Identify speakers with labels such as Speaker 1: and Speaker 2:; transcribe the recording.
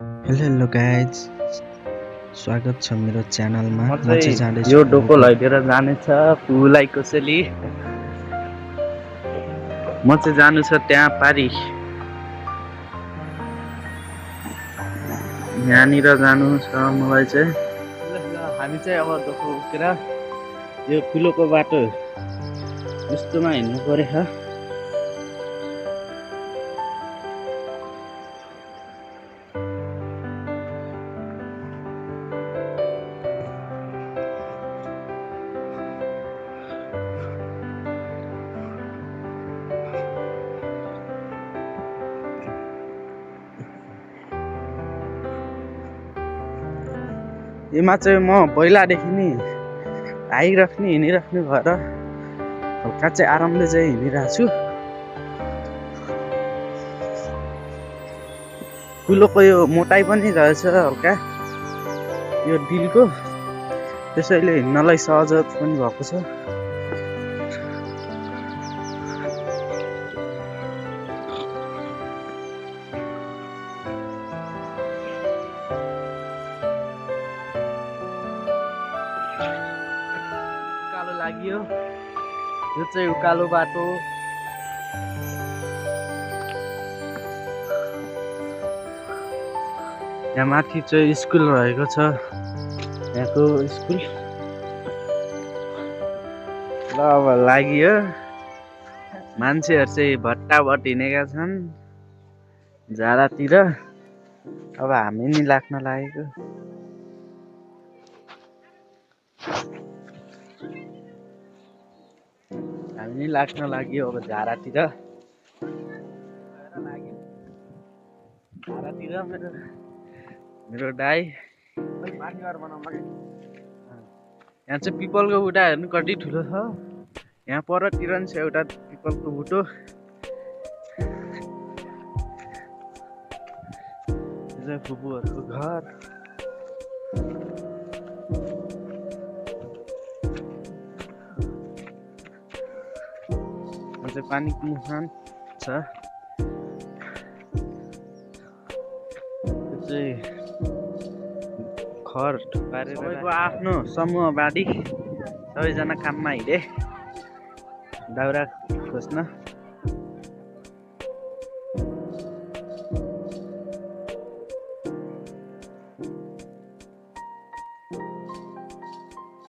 Speaker 1: Hello guys, स्वागत छ मेरो च्यानलमा।
Speaker 2: म
Speaker 1: म चाहिँ
Speaker 2: चाहिँ
Speaker 1: जाँदैछु
Speaker 2: यो डोको लैदिएर जानेछ पुलाई कोसेली। म चाहिँ जानु छ त्यहाँ पारी, यहाँनिर जानु छ मलाई चाहिँ। हामी चाहिँ अब डोको उकेर यो ठुलोको बाटो यस्तोमा हिँड्नु परेछ। यसमा चाहिँ म पहिलादेखि नि आइराख्ने हिँडिराख्ने भएर हल्का चाहिँ आरामले चाहिँ हिँडिरहेको छु। ठुलोको यो मोटाइ पनि रहेछ हल्का यो डिलको, त्यसैले हिँड्नलाई सहज पनि भएको छ। उकालो लाग्यो, यो चाहिँ उकालो बाटो। यहाँ माथि चाहिँ स्कुल रहेको छ, यहाँको स्कुल। ल अब लाग्यो, मान्छेहरू चाहिँ भट्टाभट हिँडेका छन् झाडातिर। अब हामी नि लाग्न लागेको। हामी नि लाग्न लाग्यो अब झाडातिर। झाडातिर मेरो दाइ यहाँ चाहिँ पिपलको बुट्टा हेर्नु कति ठुलो छ। यहाँ परतिर नि छ एउटा पिपलको बुटो। यो चाहिँ फुपूहरूको घर। यहाँ चाहिँ पानीको मुहान छ। यो चाहिँ घर पारेर सबैको आफ्नो समूहवादी, सबैजना काममा हिँडे दाउरा खोज्न।